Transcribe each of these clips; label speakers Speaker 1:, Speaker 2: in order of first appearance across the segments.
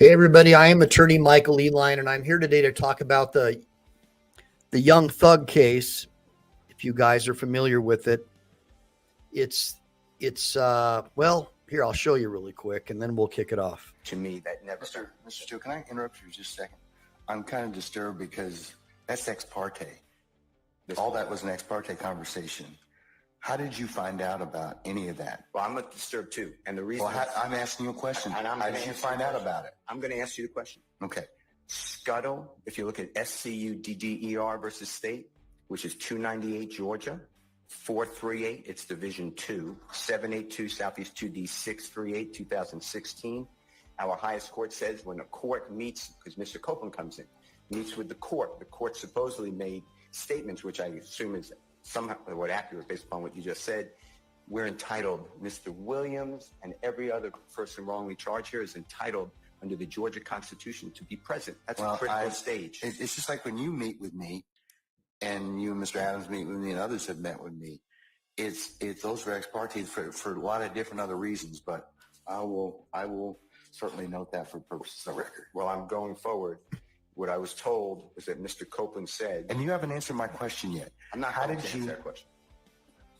Speaker 1: Hey everybody, I am attorney Michael Eline, and I'm here today to talk about the Young Thug case. If you guys are familiar with it, it's well, here I'll show you really quick, and then we'll kick it off.
Speaker 2: To me, that never.
Speaker 3: Mr. Steele, can I interrupt you just a second? I'm kind of disturbed because that's ex parte. All that was an ex parte conversation. How did you find out about any of that?
Speaker 2: Well, I'm disturbed too, and the reason
Speaker 3: I'm asking you a question. How did you find out about it?
Speaker 2: I'm going to ask you the question.
Speaker 3: Okay.
Speaker 2: Scuttle, if you look at SCUDDER versus State, which is 298 Georgia, 438, it's Division 2, 782 Southeast 2D 638, 2016. Our highest court says when a court meets, because Mr. Copeland comes in, meets with the court supposedly made statements, which I assume is somehow what accurate based upon what you just said. We're entitled, Mr. Williams and every other person wrongly charged here is entitled under the Georgia Constitution to be present. That's a critical stage.
Speaker 3: It's just like when you meet with me and you and Mr. Adams meet with me and others have met with me. It's those are ex parte for a lot of different other reasons, but I will certainly note that for purposes of record.
Speaker 2: Well, I'm going forward. What I was told is that Mr. Copeland said...
Speaker 3: And you haven't answered my question yet.
Speaker 2: I'm not going to answer that question.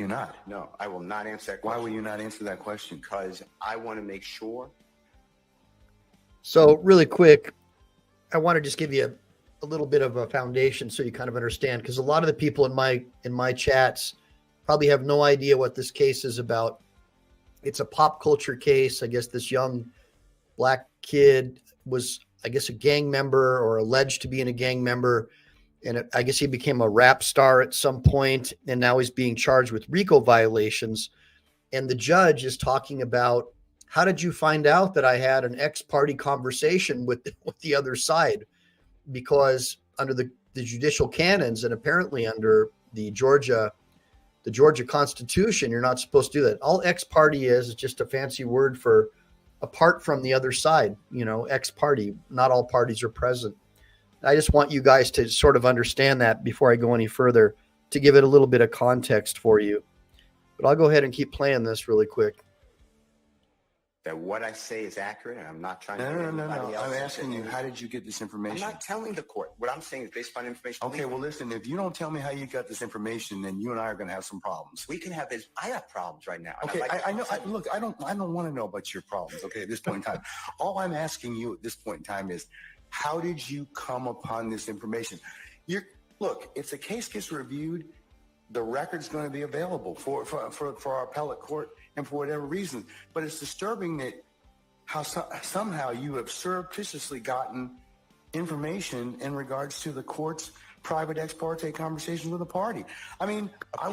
Speaker 3: You're not?
Speaker 2: No, I will not answer that question.
Speaker 3: Why will you not answer that question?
Speaker 2: Because I want to make sure.
Speaker 1: So really quick, I want to just give you a little bit of a foundation so you kind of understand, because a lot of the people in my chats probably have no idea what this case is about. It's a pop culture case. I guess this young black kid was, I guess, a gang member or alleged to be in a gang member. And I guess he became a rap star at some point, and now he's being charged with RICO violations. And the judge is talking about, how did you find out that I had an ex-parte conversation with the other side? Because under the judicial canons and apparently under the Georgia Constitution, you're not supposed to do that. All ex-parte is just a fancy word for apart from the other side, ex-parte. Not all parties are present. I just want you guys to sort of understand that before I go any further, to give it a little bit of context for you. But I'll go ahead and keep playing this really quick.
Speaker 2: That what I say is accurate, and I'm not trying to...
Speaker 3: No. I'm asking you, how did you get this information?
Speaker 2: I'm not telling the court. What I'm saying is based upon information.
Speaker 3: Okay, well, listen, if you don't tell me how you got this information, then you and I are going to have some problems.
Speaker 2: We can have this. I have problems right now.
Speaker 3: Okay, I know. Look, I don't want to know about your problems, okay, at this point in time. All I'm asking you at this point in time is, how did you come upon this information? Look, if the case gets reviewed, the record's going to be available for our appellate court and for whatever reason. But it's disturbing that how somehow you have surreptitiously gotten information in regards to the court's private ex parte conversations with a party. I mean,
Speaker 2: a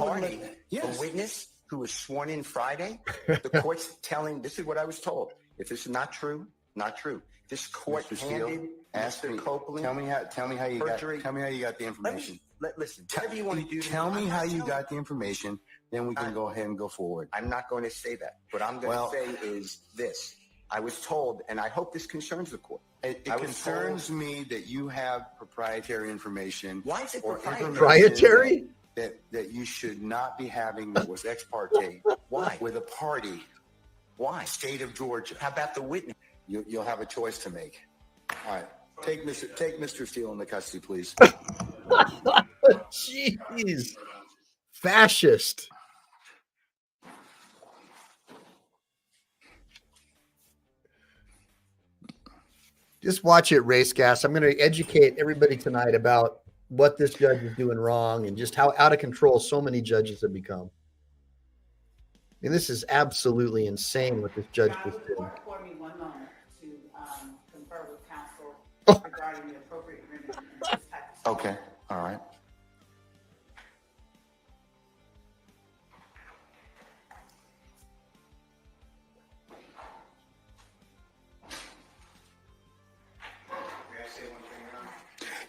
Speaker 2: witness who was sworn in Friday. The court's telling, this is what I was told. If this is not true, not true. This court handed Mr. Copeland.
Speaker 3: Tell me how you got the information.
Speaker 2: Listen, whatever you want to do.
Speaker 3: Tell me how you got the information, then we can go ahead and go forward.
Speaker 2: I'm not going to say that. What I'm going to say is this. I was told, and I hope this concerns the court.
Speaker 3: It concerns me that you have proprietary information.
Speaker 2: Why is it
Speaker 1: proprietary?
Speaker 3: That you should not be having that was ex parte.
Speaker 2: Why?
Speaker 3: With a party.
Speaker 2: Why?
Speaker 3: State of Georgia.
Speaker 2: How about the witness?
Speaker 3: You'll have a choice to make. All right. Take Mr. Steele into custody, please.
Speaker 1: Jeez. Fascist. Just watch it, Race Gas. I'm going to educate everybody tonight about what this judge is doing wrong and just how out of control so many judges have become. I mean, this is absolutely insane what this judge just did.
Speaker 4: For me 1 moment to confer with counsel regarding the appropriate remedy in this type of
Speaker 3: Okay. All right.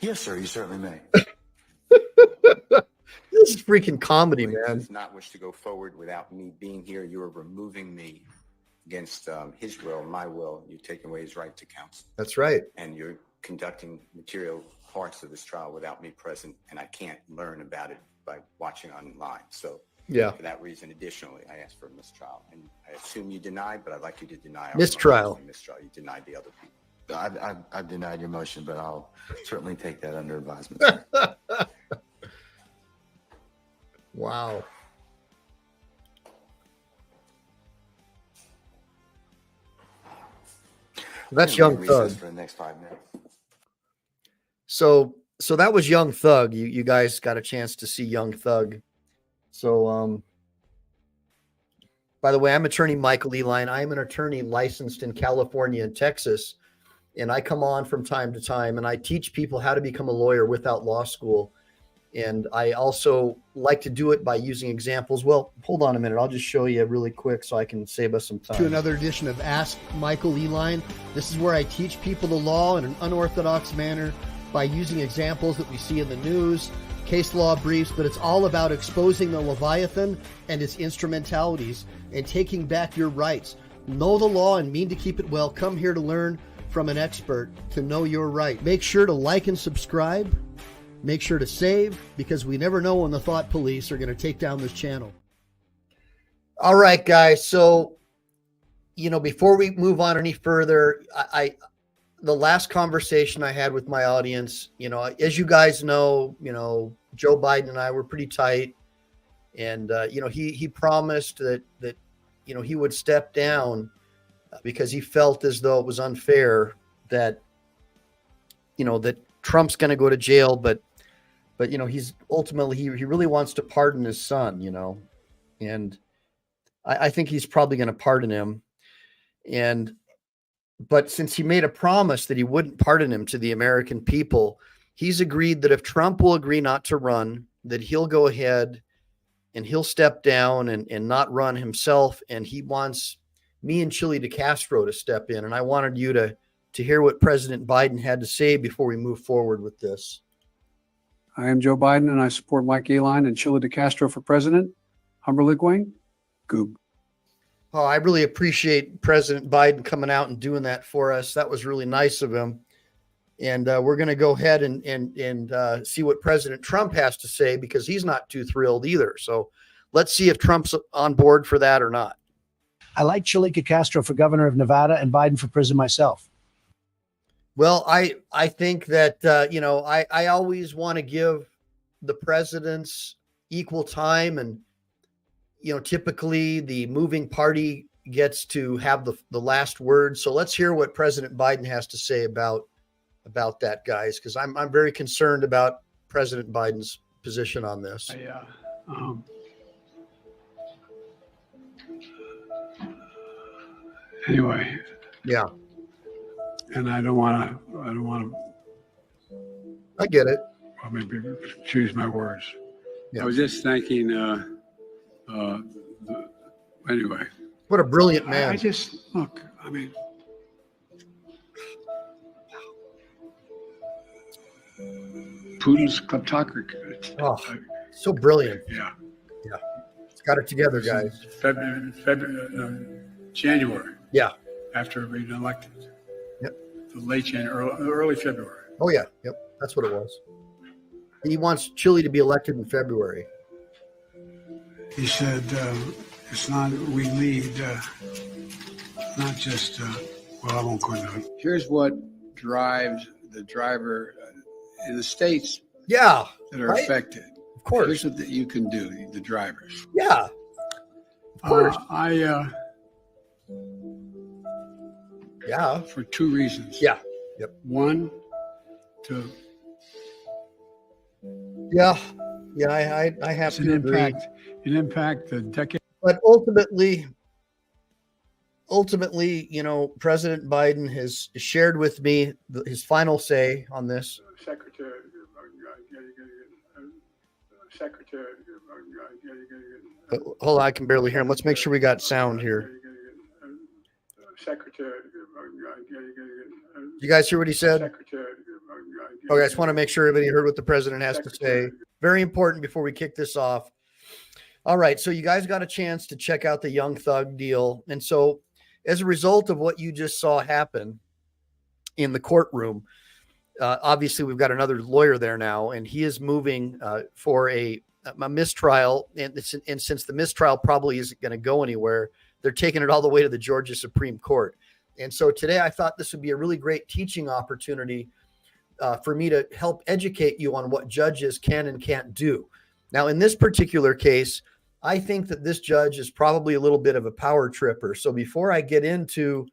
Speaker 3: Yes, sir. You certainly may.
Speaker 1: This is freaking comedy, man.
Speaker 2: Does not wish to go forward without me being here. You are removing me against his will, my will. You're taking away his right to counsel.
Speaker 1: That's right.
Speaker 2: And you're conducting material parts of this trial without me present, and I can't learn about it by watching online. So
Speaker 1: yeah,
Speaker 2: for that reason, additionally, I asked for a mistrial. And I assume you denied, but I'd like you to deny.
Speaker 1: Mistrial.
Speaker 2: Mistrial. You denied the other people.
Speaker 3: I've denied your motion, but I'll certainly take that under advisement.
Speaker 1: Wow. That's Young Thug.
Speaker 3: For the next 5 minutes.
Speaker 1: So that was Young Thug. You guys got a chance to see Young Thug. So, by the way, I'm attorney Michael Eline. I'm an attorney licensed in California and Texas, and I come on from time to time, and I teach people how to become a lawyer without law school. And I also like to do it by using examples. Well, hold on a minute. I'll just show you really quick so I can save us some time. To another edition of Ask Michael Eline. This is where I teach people the law in an unorthodox manner by using examples that we see in the news, case law briefs, but it's all about exposing the Leviathan and its instrumentalities and taking back your rights. Know the law and mean to keep it well. Come here to learn from an expert to know your right. Make sure to like and subscribe. Make sure to save, because we never know when the thought police are going to take down this channel. All right, guys. So, before we move on any further, the last conversation I had with my audience, as you guys know, Joe Biden and I were pretty tight, and he promised that he would step down because he felt as though it was unfair that that Trump's going to go to jail, but he's ultimately he really wants to pardon his son, and I think he's probably going to pardon him, but since he made a promise that he wouldn't pardon him to the American people, he's agreed that if Trump will agree not to run, that he'll go ahead and he'll step down and not run himself. And he wants me and Chili DeCastro to step in. And I wanted you to hear what President Biden had to say before we move forward with this.
Speaker 5: I am Joe Biden, and I support Mike Eline and Chili DeCastro for president. Humberligwing, Goob.
Speaker 1: Oh, I really appreciate President Biden coming out and doing that for us. That was really nice of him. And we're going to go ahead and see what President Trump has to say, because he's not too thrilled either. So let's see if Trump's on board for that or not.
Speaker 6: I like Chili DeCastro for governor of Nevada and Biden for president myself.
Speaker 1: Well, I think that, I always want to give the presidents equal time, and, typically the moving party gets to have the last word. So let's hear what President Biden has to say about that, guys, because I'm very concerned about President Biden's position on this.
Speaker 5: Anyway.
Speaker 1: Yeah.
Speaker 5: And I don't want to.
Speaker 1: I get it.
Speaker 5: I'll maybe choose my words.
Speaker 1: Yeah.
Speaker 5: I was just thanking. Anyway.
Speaker 1: What a brilliant man!
Speaker 5: I just look. I mean, Putin's kleptocracy.
Speaker 1: Oh, so brilliant.
Speaker 5: Yeah.
Speaker 1: It's got it together, guys.
Speaker 5: January.
Speaker 1: Yeah.
Speaker 5: After being elected.
Speaker 1: Yep.
Speaker 5: Late January, early February.
Speaker 1: Oh yeah. Yep. That's what it was. He wants Chile to be elected in February.
Speaker 5: He said, it's not, we need, not just, well, I won't go into it. Here's what drives the driver in the states
Speaker 1: that
Speaker 5: are affected.
Speaker 1: Of course.
Speaker 5: Here's what you can do, the drivers.
Speaker 1: Yeah. Of course.
Speaker 5: For two reasons.
Speaker 1: Yeah. Yep.
Speaker 5: One,
Speaker 1: I have to agree.
Speaker 5: An impact the decade.
Speaker 1: But ultimately, President Biden has shared with me his final say on this. Hold on, I can barely hear him. Let's make sure we got sound here. You guys hear what he said? Okay, I just want to make sure everybody heard what the president has to say. Very important before we kick this off. All right, so you guys got a chance to check out the Young Thug deal. And so as a result of what you just saw happen in the courtroom, obviously we've got another lawyer there now, and he is moving for a mistrial. And since the mistrial probably isn't going to go anywhere, they're taking it all the way to the Georgia Supreme Court. And so today I thought this would be a really great teaching opportunity for me to help educate you on what judges can and can't do. Now, in this particular case, I think that this judge is probably a little bit of a power tripper. So before I get into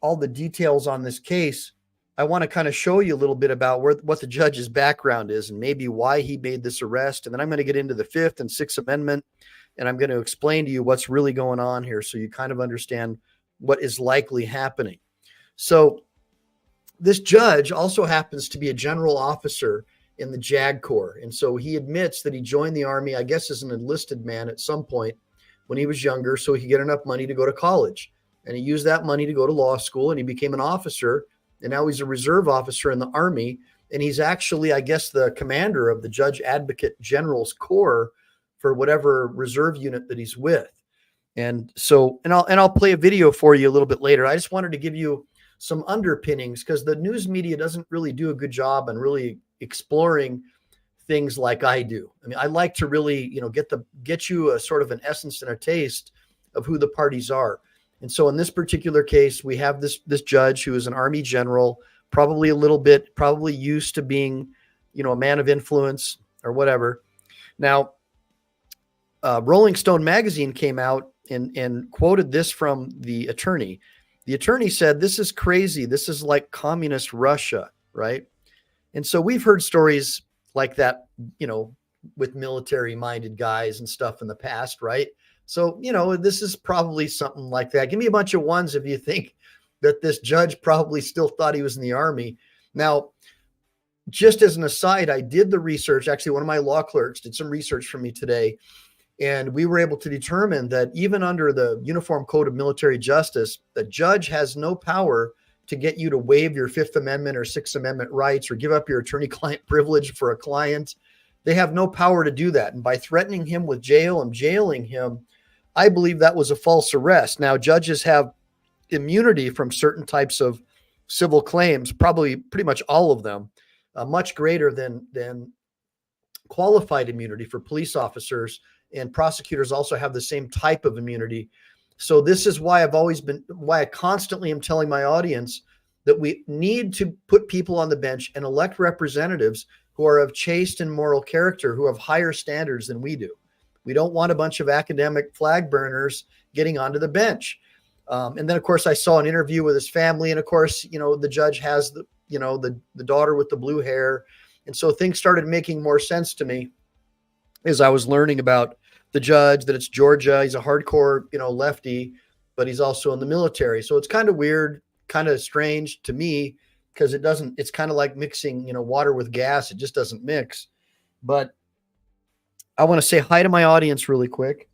Speaker 1: all the details on this case, I want to kind of show you a little bit about what the judge's background is and maybe why he made this arrest. And then I'm going to get into the Fifth and Sixth Amendment, and I'm going to explain to you what's really going on here so you kind of understand what is likely happening. So this judge also happens to be a general officer in the JAG Corps. And so he admits that he joined the Army, I guess, as an enlisted man at some point when he was younger so he could get enough money to go to college. And he used that money to go to law school, and he became an officer. And now he's a reserve officer in the Army. And he's actually, I guess, the commander of the Judge Advocate General's Corps for whatever reserve unit that he's with. And so, and I'll play a video for you a little bit later. I just wanted to give you some underpinnings because the news media doesn't really do a good job on really exploring things like I do. I mean, I like to really, get you a sort of an essence and a taste of who the parties are. And so in this particular case, we have this judge who is an Army general, probably used to being, a man of influence or whatever. Now, Rolling Stone magazine came out and quoted this from the attorney. The attorney said, "This is crazy. This is like communist Russia," right? And so we've heard stories like that, with military-minded guys and stuff in the past, right? So, this is probably something like that. Give me a bunch of ones if you think that this judge probably still thought he was in the Army. Now, just as an aside, I did the research. Actually, one of my law clerks did some research for me today, and we were able to determine that even under the Uniform Code of Military Justice, the judge has no power to get you to waive your Fifth Amendment or Sixth Amendment rights or give up your attorney-client privilege for a client. They have no power to do that. And by threatening him with jail and jailing him, I believe that was a false arrest. Now, judges have immunity from certain types of civil claims, probably pretty much all of them, much greater than qualified immunity for police officers, and prosecutors also have the same type of immunity. So this is why I constantly am telling my audience that we need to put people on the bench and elect representatives who are of chaste and moral character, who have higher standards than we do. We don't want a bunch of academic flag burners getting onto the bench. And then, of course, I saw an interview with his family. And of course, the judge has the daughter with the blue hair. And so things started making more sense to me as I was learning about the judge, that it's Georgia. He's a hardcore, lefty, but he's also in the military. So it's kind of weird, kind of strange to me because it's kind of like mixing, water with gas. It just doesn't mix. But I want to say hi to my audience really quick.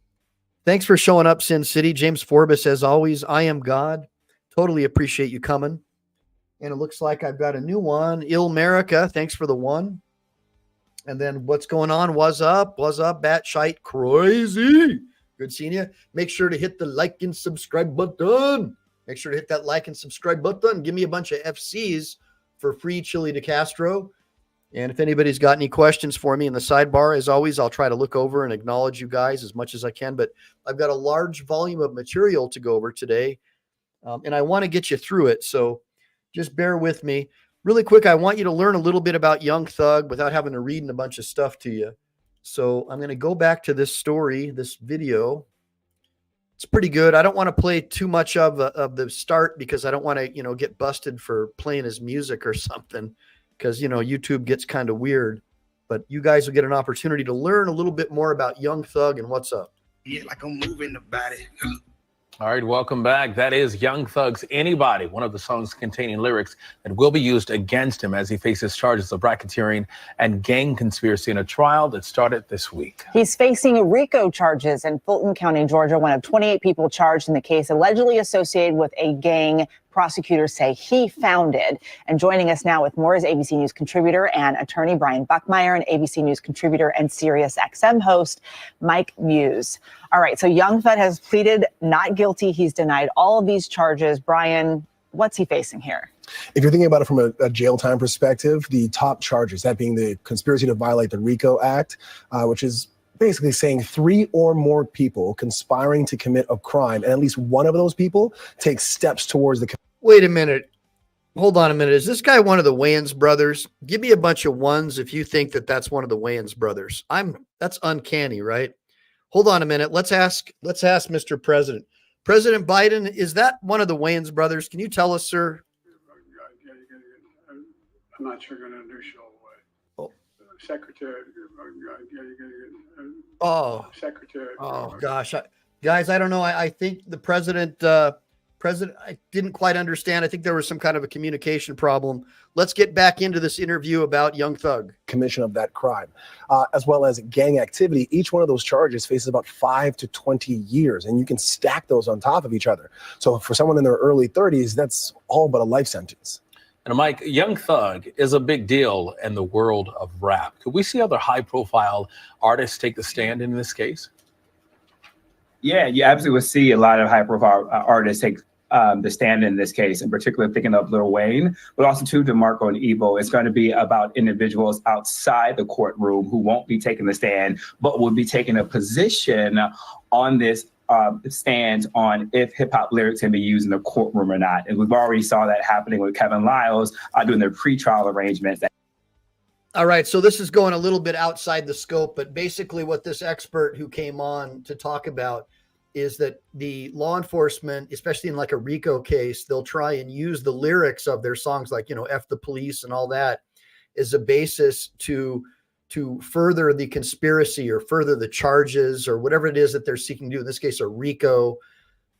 Speaker 1: Thanks for showing up, Sin City. James Forbes, as always, I am God. Totally appreciate you coming. And it looks like I've got a new one. Ilmerica, thanks for the one. And then what's going on? What's up? Batshite crazy. Good seeing you. Make sure to hit the like and subscribe button. Make sure to hit that like and subscribe button. Give me a bunch of FCs for free Chili de Castro. And if anybody's got any questions for me in the sidebar, as always, I'll try to look over and acknowledge you guys as much as I can. But I've got a large volume of material to go over today, and I want to get you through it. So just bear with me. Really quick, I want you to learn a little bit about Young Thug without having to read a bunch of stuff to you. So I'm going to go back to this story, this video. It's pretty good. I don't want to play too much of the start because I don't want to, get busted for playing his music or something. Because, YouTube gets kind of weird, but you guys will get an opportunity to learn a little bit more about Young Thug and what's up.
Speaker 7: Yeah, like I'm moving the body.
Speaker 8: All right, welcome back. That is Young Thug's Anybody, one of the songs containing lyrics that will be used against him as he faces charges of racketeering and gang conspiracy in a trial that started this week.
Speaker 9: He's facing RICO charges in Fulton County, Georgia, one of 28 people charged in the case allegedly associated with a gang prosecutors say he founded. And joining us now with more is ABC News contributor and attorney Brian Buckmeyer and ABC News contributor and Sirius XM host Mike Muse. All right, so Young Thug has pleaded not guilty. He's denied all of these charges. Brian, what's he facing here?
Speaker 10: If you're thinking about it from a jail time perspective, the top charges, that being the conspiracy to violate the RICO Act, which is basically saying 3 or more people conspiring to commit a crime, and at least one of those people takes steps towards the
Speaker 1: Wait a minute. Hold on a minute. Is this guy one of the Wayans brothers? Give me a bunch of ones if you think that that's one of the Wayans brothers. That's uncanny, right? Hold on a minute. Let's ask Mr. President. President Biden, is that one of the Wayans brothers? Can you tell us, sir?
Speaker 5: I'm not sure going to understand what.
Speaker 1: Oh.
Speaker 5: Secretary. Secretary.
Speaker 1: Oh gosh, guys, I don't know. I think the president, I didn't quite understand. I think there was some kind of a communication problem. Let's get back into this interview about Young Thug.
Speaker 10: Commission of that crime, as well as gang activity. Each one of those charges faces about 5 to 20 years, and you can stack those on top of each other. So for someone in their early 30s, that's all but a life sentence.
Speaker 8: And Mike, Young Thug is a big deal in the world of rap. Could we see other high-profile artists take the stand in this case?
Speaker 11: Yeah, you absolutely will see a lot of high-profile artists take the stand in this case, in particular thinking of Lil Wayne, but also too DeMarco and Evo. It's going to be about individuals outside the courtroom who won't be taking the stand, but will be taking a position on this stand on if hip hop lyrics can be used in the courtroom or not. And we've already saw that happening with Kevin Liles doing their pretrial arrangements.
Speaker 1: All right, so this is going a little bit outside the scope, but basically what this expert who came on to talk about is that the law enforcement, especially in like a RICO case, they'll try and use the lyrics of their songs like, F the police and all that as a basis to further the conspiracy or further the charges or whatever it is that they're seeking to do. In this case, a RICO,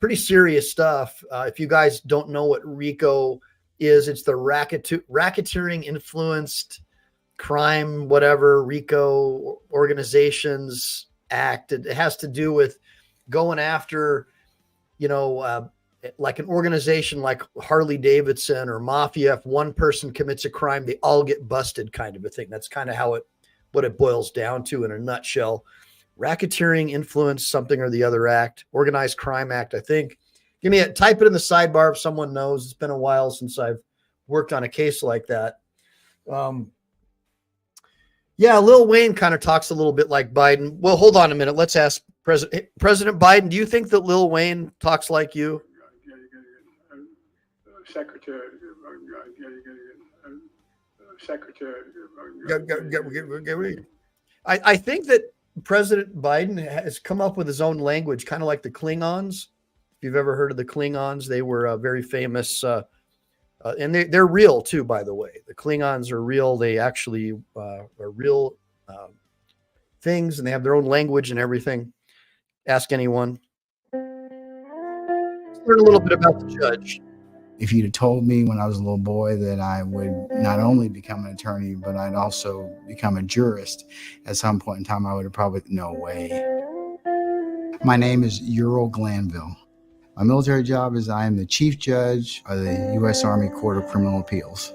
Speaker 1: pretty serious stuff. If you guys don't know what RICO is, it's the racketeering influenced crime, whatever, RICO Organizations Act. It has to do with going after, like an organization like Harley Davidson or Mafia. If one person commits a crime, they all get busted, kind of a thing. That's kind of what it boils down to in a nutshell. Racketeering, influence, something or the other act, organized crime act, I think. Type it in the sidebar if someone knows. It's been a while since I've worked on a case like that. Yeah, Lil Wayne kind of talks a little bit like Biden. Well, hold on a minute. Let's ask President Biden, do you think that Lil Wayne talks like you?
Speaker 5: Secretary.
Speaker 1: I think that President Biden has come up with his own language, kind of like the Klingons. If you've ever heard of the Klingons, they were very famous, and they're real too, by the way. The Klingons are real. They actually are real things, and they have their own language and everything. Ask anyone. Let's learn a little bit about the judge.
Speaker 7: If you'd have told me when I was a little boy that I would not only become an attorney, but I'd also become a jurist at some point in time, I would have probably, no way. My name is Ural Glanville. My military job is I am the chief judge of the U.S. Army Court of Criminal Appeals.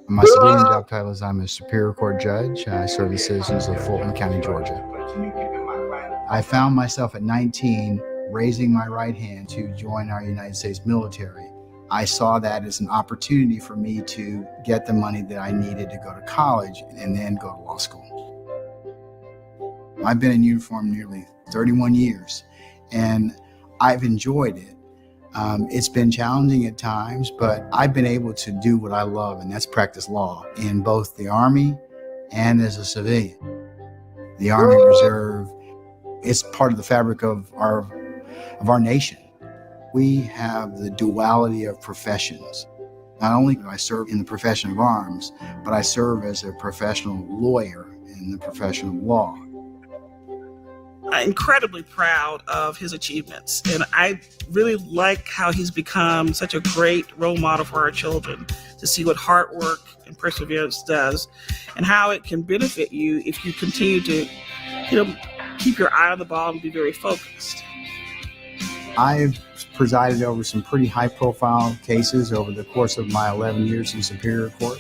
Speaker 7: My civilian job title is I'm a Superior Court judge. I serve the citizens of Fulton County, Georgia. I found myself at 19 raising my right hand to join our United States military. I saw that as an opportunity for me to get the money that I needed to go to college and then go to law school. I've been in uniform nearly 31 years, and I've enjoyed it. It's been challenging at times, but I've been able to do what I love, and that's practice law in both the Army and as a civilian. The Army Reserve, it's part of the fabric of our nation. We have the duality of professions. Not only do I serve in the profession of arms, but I serve as a professional lawyer in the profession of law.
Speaker 12: I'm incredibly proud of his achievements, and I really like how he's become such a great role model for our children to see what hard work and perseverance does and how it can benefit you if you continue to, keep your eye on the ball and be very focused.
Speaker 7: I've presided over some pretty high-profile cases over the course of my 11 years in Superior Court.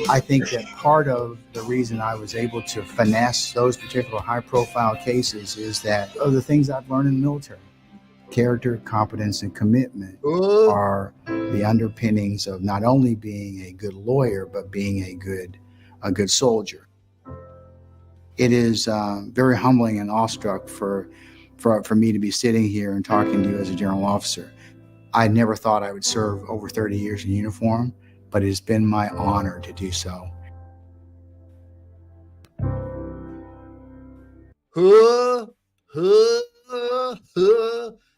Speaker 7: I think that part of the reason I was able to finesse those particular high-profile cases is that of the things I've learned in the military. Character, competence, and commitment are the underpinnings of not only being a good lawyer, but being a good soldier. It is very humbling and awestruck for me to be sitting here and talking to you as a general officer. I never thought I would serve over 30 years in uniform, but it has been my honor to do so.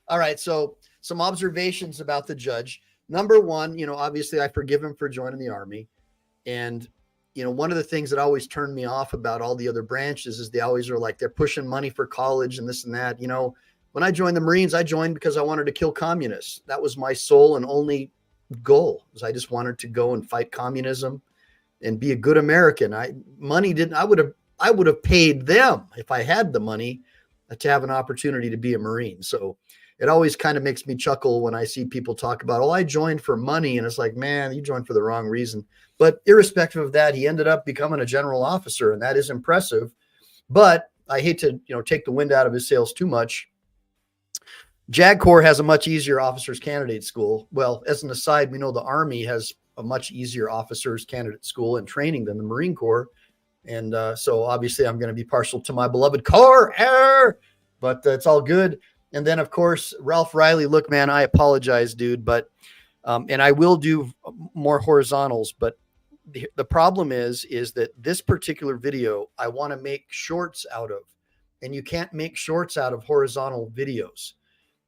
Speaker 1: All right, so some observations about the judge. Number one, obviously I forgive him for joining the Army. And, one of the things that always turned me off about all the other branches is they always are like, they're pushing money for college and this and that. When I joined the Marines, I joined because I wanted to kill communists. That was my sole and only goal, was I just wanted to go and fight communism and be a good American. I would have paid them if I had the money to have an opportunity to be a Marine. So it always kind of makes me chuckle when I see people talk about, I joined for money. And it's like, man, you joined for the wrong reason. But irrespective of that, he ended up becoming a general officer, and that is impressive. But I hate to, take the wind out of his sails too much. JAG Corps has a much easier officers candidate school. Well, as an aside, we know the Army has a much easier officers candidate school and training than the Marine Corps. And so obviously I'm going to be partial to my beloved Corps, but it's all good. And then, of course, Ralph Riley, look, man, I apologize, dude, but and I will do more horizontals. But the problem is that this particular video I want to make shorts out of, and you can't make shorts out of horizontal videos.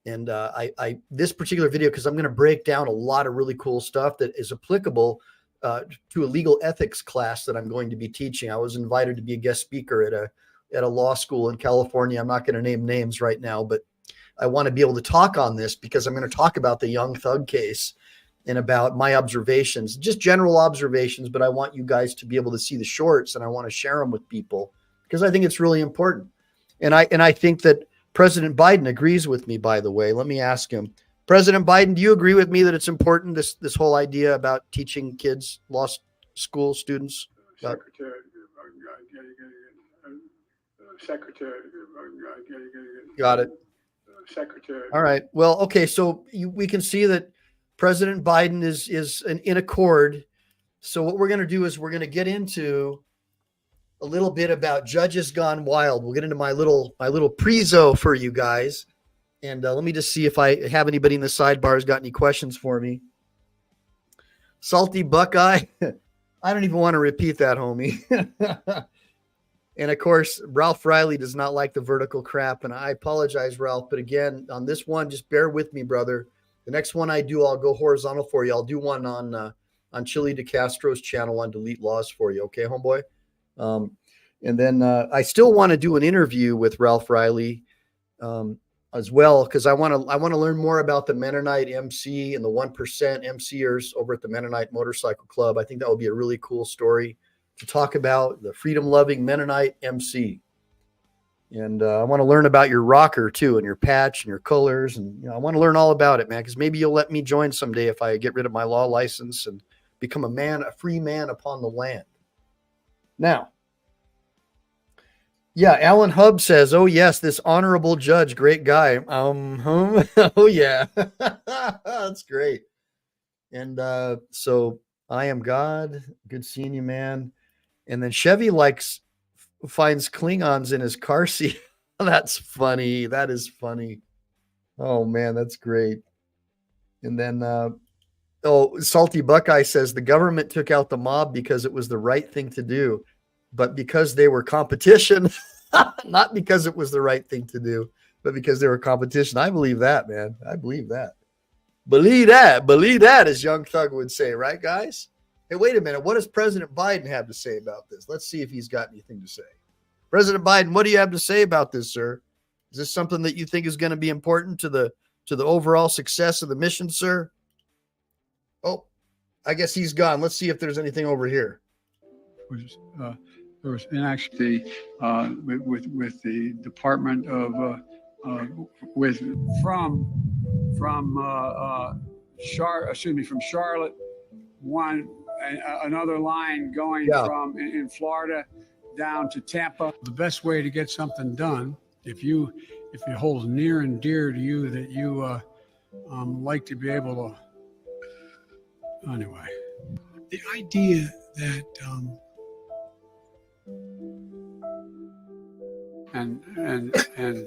Speaker 1: And this particular video, because I'm going to break down a lot of really cool stuff that is applicable to a legal ethics class that I'm going to be teaching. I was invited to be a guest speaker at a law school in California. I'm not going to name names right now, but I want to be able to talk on this because I'm going to talk about the Young Thug case and about my observations, just general observations. But I want you guys to be able to see the shorts, and I want to share them with people because I think it's really important. And I think that President Biden agrees with me, by the way. Let me ask him. President Biden, do you agree with me that it's important, this whole idea about teaching kids, law school students?
Speaker 5: Secretary.
Speaker 1: Got it.
Speaker 5: Secretary.
Speaker 1: All right. Well, okay. So we can see that President Biden is in accord. So what we're going to do is we're going to get into a little bit about Judges Gone Wild. We'll get into my little prezo for you guys. And let me just see if I have anybody in the sidebar who's got any questions for me. Salty Buckeye. I don't even want to repeat that, homie. And of course, Ralph Riley does not like the vertical crap. And I apologize, Ralph. But again, on this one, just bear with me, brother. The next one I do, I'll go horizontal for you. I'll do one on Chili DeCastro's channel on Delete Laws for you. Okay, homeboy? And then I still want to do an interview with Ralph Riley as well, because I want to learn more about the Mennonite MC and the 1% MCers over at the Mennonite Motorcycle Club. I think that would be a really cool story to talk about, the freedom-loving Mennonite MC. And I want to learn about your rocker too, and your patch and your colors. And I want to learn all about it, man, because maybe you'll let me join someday if I get rid of my law license and become a free man upon the land. Now, yeah, Alan Hubb says, oh, yes, this honorable judge, great guy. Oh, yeah, that's great. And so I am God. Good seeing you, man. And then Chevy finds Klingons in his car seat. That's funny. That is funny. Oh, man, that's great. And then, Salty Buckeye says the government took out the mob because it was the right thing to do. But because they were competition, not because it was the right thing to do, but because they were competition. I believe that, man. I believe that. Believe that, as Young Thug would say, right, guys? Hey, wait a minute. What does President Biden have to say about this? Let's see if he's got anything to say. President Biden, what do you have to say about this, sir? Is this something that you think is going to be important to the overall success of the mission, sir? Oh, I guess he's gone. Let's see if there's anything over here.
Speaker 5: There was actually with the Department of from Charlotte, another line going from in Florida down to Tampa. The best way to get something done, if it holds near and dear to you that you like to be able to. Anyway, the idea that. And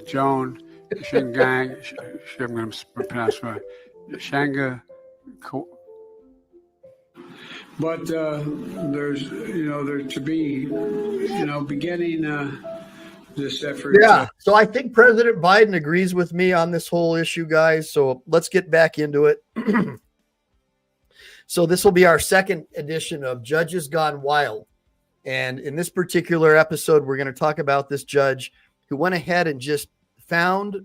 Speaker 5: Joan Shingang, I'm going to pronounce right, Shanga. But there's, there to be, beginning this effort.
Speaker 1: Yeah. So I think President Biden agrees with me on this whole issue, guys. So let's get back into it. So this will be our second edition of Judges Gone Wild. And in this particular episode, we're going to talk about this judge who went ahead and just found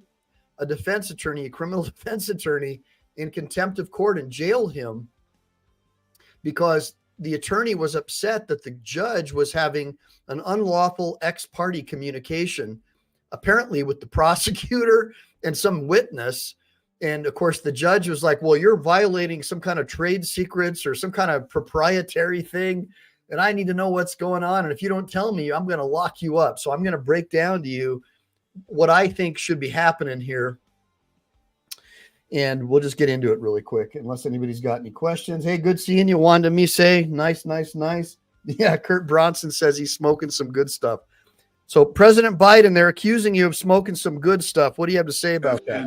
Speaker 1: a defense attorney, a criminal defense attorney, in contempt of court and jailed him because the attorney was upset that the judge was having an unlawful ex-parte communication, apparently with the prosecutor and some witness. And of course, the judge was like, well, you're violating some kind of trade secrets or some kind of proprietary thing. And I need to know what's going on. And if you don't tell me, I'm going to lock you up. So I'm going to break down to you what I think should be happening here. And we'll just get into it really quick, unless anybody's got any questions. Hey, good seeing you, Wanda Mise. Nice. Yeah, Kurt Bronson says he's smoking some good stuff. So President Biden, they're accusing you of smoking some good stuff. What do you have to say about that?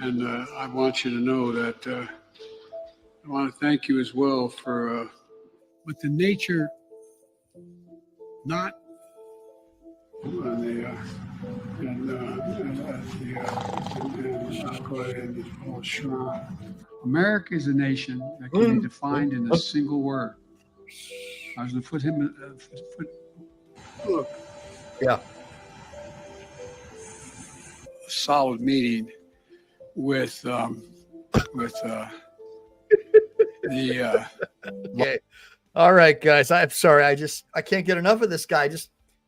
Speaker 5: And I want you to know that I want to thank you as well for with the nature, not America is a nation that can be defined in a single word. I was going to put him look.
Speaker 1: Yeah.
Speaker 5: A solid meeting with the
Speaker 1: Okay. All right, guys. I'm sorry. I can't get enough of this guy.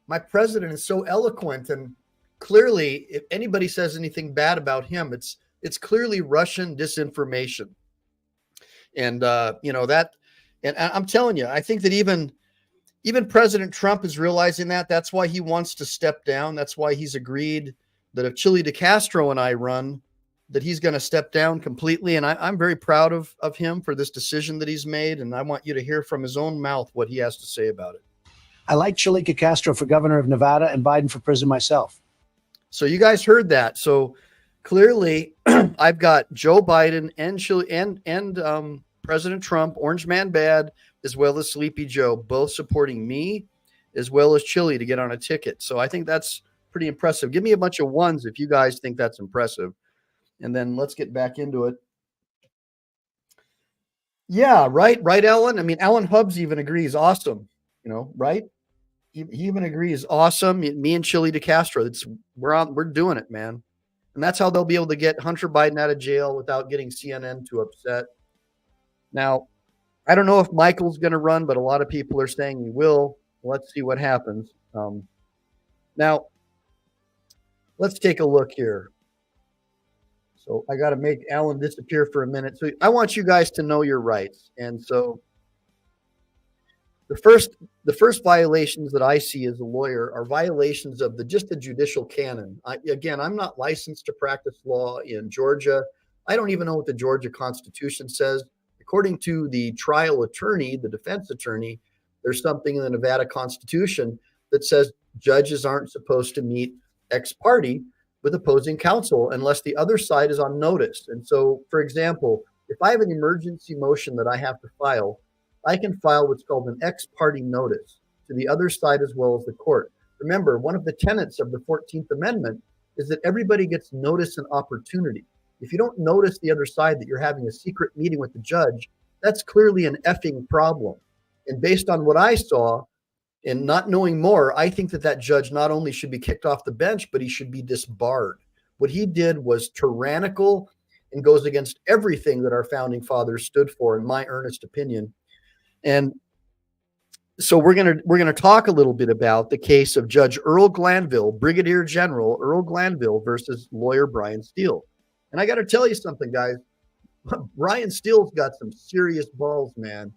Speaker 1: My president is so eloquent, and clearly, if anybody says anything bad about him, it's clearly Russian disinformation. And that, and I'm telling you, I think that even President Trump is realizing that. That's why he wants to step down. That's why he's agreed that if Chile DeCastro and I run, that he's going to step down completely. And I'm very proud of him for this decision that he's made. And I want you to hear from his own mouth what he has to say about it.
Speaker 6: I like Chile DeCastro for governor of Nevada and Biden for president myself.
Speaker 1: So you guys heard that. So clearly I've got Joe Biden and Chile and President Trump, Orange Man Bad, as well as Sleepy Joe, both supporting me as well as Chile to get on a ticket. So I think that's pretty impressive. Give me a bunch of ones if you guys think that's impressive. And then let's get back into it. Yeah, right, Ellen. I mean, Alan Hubbs even agrees. Awesome. Right? He even agrees. Awesome. Me and Chile DeCastro. We're doing it, man. And that's how they'll be able to get Hunter Biden out of jail without getting CNN too upset. Now, I don't know if Michael's going to run, but a lot of people are saying he will. Let's see what happens. Now, let's take a look here. So I got to make Alan disappear for a minute. So I want you guys to know your rights. And so the first violations that I see as a lawyer are violations of the judicial canon. I'm not licensed to practice law in Georgia. I don't even know what the Georgia Constitution says. According to the trial attorney, the defense attorney, there's something in the Nevada Constitution that says judges aren't supposed to meet ex parte with opposing counsel unless the other side is on notice. And so, for example, if I have an emergency motion that I have to file, I can file what's called an ex parte notice to the other side as well as the court. Remember, one of the tenets of the 14th Amendment is that everybody gets notice and opportunity. If you don't notice the other side that you're having a secret meeting with the judge, that's clearly an effing problem. And based on what I saw, and not knowing more, I think that judge not only should be kicked off the bench, but he should be disbarred. What he did was tyrannical and goes against everything that our founding fathers stood for, in my earnest opinion. And so we're gonna talk a little bit about the case of Judge Earl Glanville, Brigadier General Earl Glanville versus lawyer Brian Steele. And I got to tell you something, guys. Brian Steele's got some serious balls, man.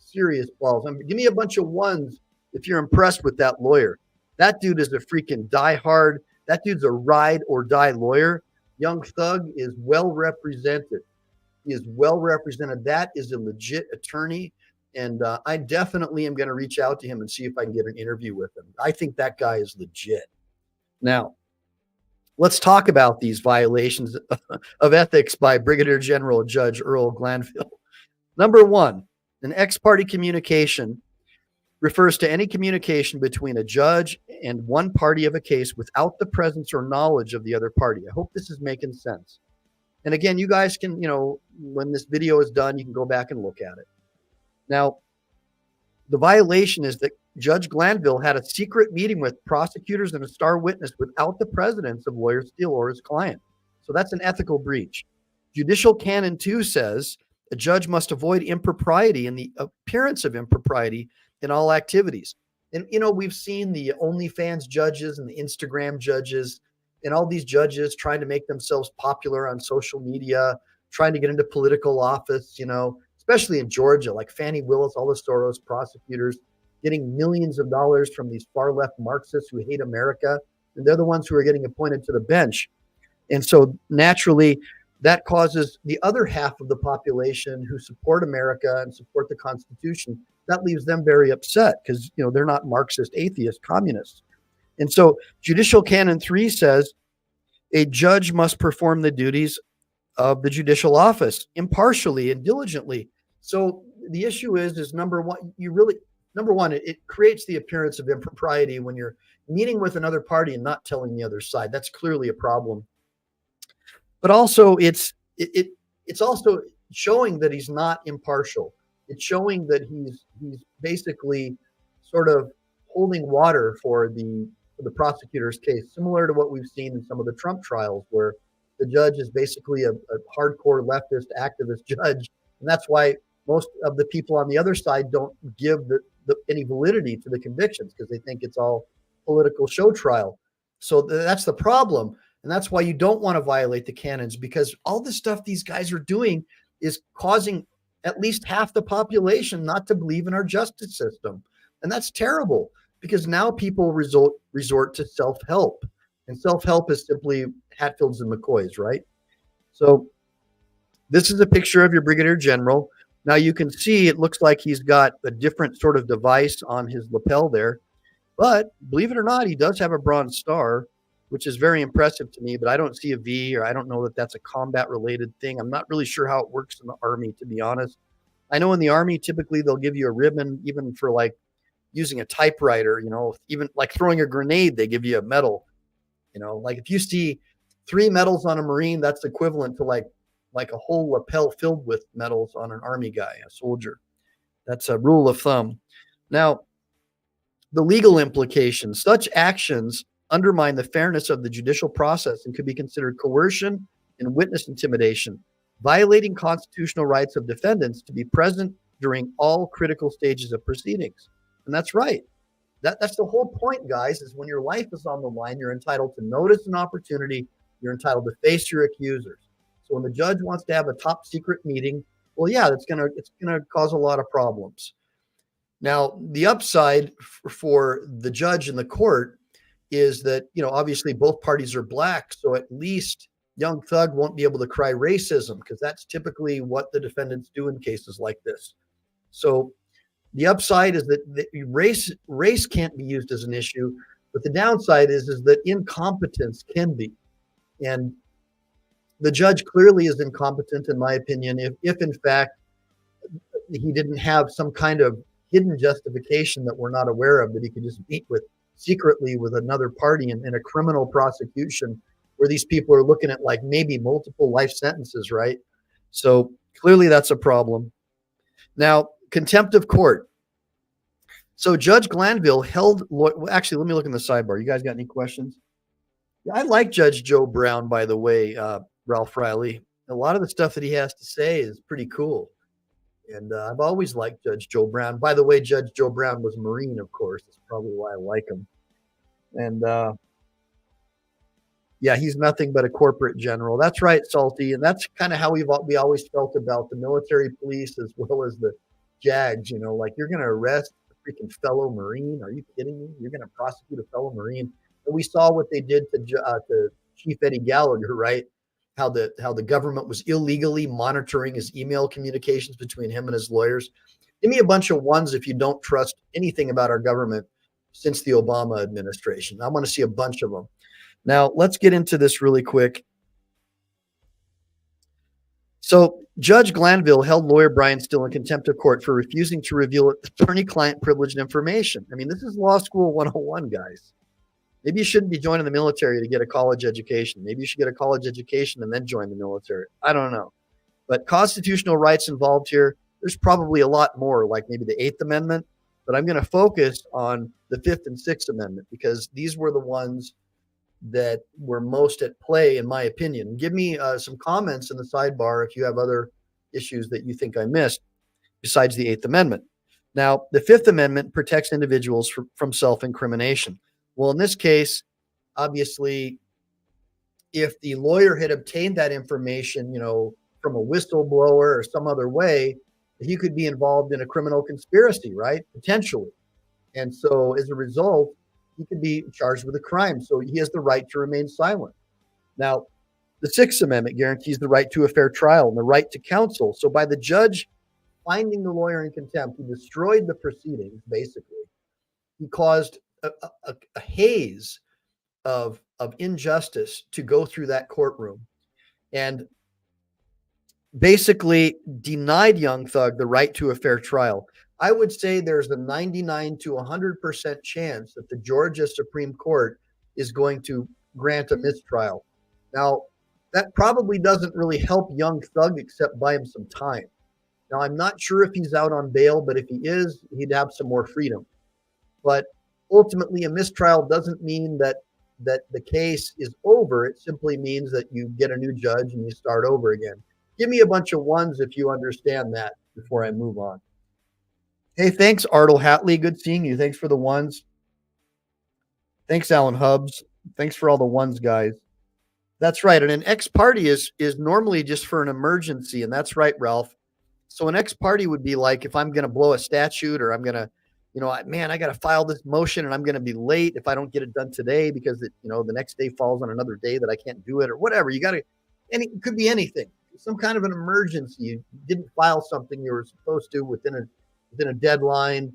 Speaker 1: Serious balls. Give me a bunch of ones if you're impressed with that lawyer. That dude is a freaking diehard. That dude's a ride or die lawyer. Young Thug is well represented. He is well represented. That is a legit attorney. And I definitely am going to reach out to him and see if I can get an interview with him. I think that guy is legit. Now, let's talk about these violations of ethics by Brigadier General Judge Ural Glanville. Number one, an ex-parte communication refers to any communication between a judge and one party of a case without the presence or knowledge of the other party. I hope this is making sense. And again, you guys can, when this video is done, you can go back and look at it. Now, the violation is that Judge Glanville had a secret meeting with prosecutors and a star witness without the presence of lawyer Steele or his client. So that's an ethical breach. Judicial Canon 2 says a judge must avoid impropriety and the appearance of impropriety in all activities. And, we've seen the OnlyFans judges and the Instagram judges and all these judges trying to make themselves popular on social media, trying to get into political office, especially in Georgia, like Fannie Willis, all the Soros prosecutors, getting millions of dollars from these far left Marxists who hate America. And they're the ones who are getting appointed to the bench. And so naturally, that causes the other half of the population who support America and support the Constitution, that leaves them very upset because, they're not Marxist, atheist, communists. And so Judicial Canon 3 says a judge must perform the duties of the judicial office impartially and diligently. So the issue is number one, it creates the appearance of impropriety when you're meeting with another party and not telling the other side. That's clearly a problem. But also it's also showing that he's not impartial. It's showing that he's basically sort of holding water for the prosecutor's case, similar to what we've seen in some of the Trump trials, where the judge is basically a hardcore leftist activist judge. And that's why most of the people on the other side don't give any validity to the convictions, because they think it's all political show trial. So that's the problem. And that's why you don't want to violate the canons, because all the stuff these guys are doing is causing at least half the population not to believe in our justice system. And that's terrible, because now people resort to self-help. And self-help is simply Hatfields and McCoys, right? So this is a picture of your Brigadier General. Now you can see it looks like he's got a different sort of device on his lapel there. But believe it or not, he does have a Bronze Star, which is very impressive to me, but I don't see a V, or I don't know that that's a combat-related thing. I'm not really sure how it works in the Army, to be honest. I know in the Army, typically they'll give you a ribbon, even for like using a typewriter, even like throwing a grenade, they give you a medal. Like if you see 3 medals on a Marine, that's equivalent to like a whole lapel filled with medals on an Army guy, a soldier. That's a rule of thumb. Now, the legal implications, such actions undermine the fairness of the judicial process and could be considered coercion and witness intimidation, violating constitutional rights of defendants to be present during all critical stages of proceedings. And that's right. That's the whole point, guys, is when your life is on the line, you're entitled to notice and opportunity. You're entitled to face your accusers. So when the judge wants to have a top secret meeting, well, yeah, it's gonna cause a lot of problems. Now, the upside for the judge and the court is that, obviously both parties are black. So at least young Thug won't be able to cry racism, because that's typically what the defendants do in cases like this. So the upside is that race can't be used as an issue, but the downside is that incompetence can be. And the judge clearly is incompetent, in my opinion, if in fact he didn't have some kind of hidden justification that we're not aware of, that he could just meet secretly with another party in a criminal prosecution where these people are looking at like maybe multiple life sentences, right? So clearly that's a problem. Now, contempt of court. So Judge Glanville actually, let me look in the sidebar. You guys got any questions? Yeah, I like Judge Joe Brown, by the way, Ralph Riley. A lot of the stuff that he has to say is pretty cool. And I've always liked Judge Joe Brown. By the way, Judge Joe Brown was a Marine, of course. That's probably why I like him. And yeah, he's nothing but a corporate general. That's right, Salty. And that's kind of how we always felt about the military police as well as the JAGs. Like, you're going to arrest a freaking fellow Marine? Are you kidding me? You're going to prosecute a fellow Marine? And we saw what they did to Chief Eddie Gallagher, right? How the government was illegally monitoring his email communications between him and his lawyers. Give me a bunch of ones if you don't trust anything about our government since the Obama administration. I want to see a bunch of them. Now, let's get into this really quick. So, Judge Glanville held lawyer Brian Steele in contempt of court for refusing to reveal attorney-client privileged information. I mean, this is law school 101, guys. Maybe you shouldn't be joining the military to get a college education. Maybe you should get a college education and then join the military. I don't know. But constitutional rights involved here, there's probably a lot more, like maybe the 8th Amendment. But I'm going to focus on the 5th and 6th Amendment because these were the ones that were most at play, in my opinion. Give me some comments in the sidebar if you have other issues that you think I missed besides the 8th Amendment. Now, the 5th Amendment protects individuals from self-incrimination. Well, in this case, obviously, if the lawyer had obtained that information, from a whistleblower or some other way, he could be involved in a criminal conspiracy, right? Potentially. And so as a result, he could be charged with a crime. So he has the right to remain silent. Now, the 6th Amendment guarantees the right to a fair trial and the right to counsel. So by the judge finding the lawyer in contempt, he destroyed the proceedings, basically. He caused a haze of injustice to go through that courtroom and basically denied Young Thug the right to a fair trial. I would say there's a 99 to 100% chance that the Georgia Supreme Court is going to grant a mistrial. Now, that probably doesn't really help Young Thug except buy him some time. Now, I'm not sure if he's out on bail, but if he is, he'd have some more freedom. But ultimately, a mistrial doesn't mean that the case is over. It simply means that you get a new judge and you start over again. Give me a bunch of ones if you understand that before I move on. Hey, thanks, Ardle Hatley. Good seeing you. Thanks for the ones. Thanks, Alan Hubbs. Thanks for all the ones, guys. That's right. And an ex-parte is normally just for an emergency. And that's right, Ralph. So an ex-parte would be like if I'm going to blow a statute or I'm going to, I got to file this motion and I'm going to be late if I don't get it done today because the next day falls on another day that I can't do it or whatever. It could be anything. Some kind of an emergency. You didn't file something you were supposed to within a deadline.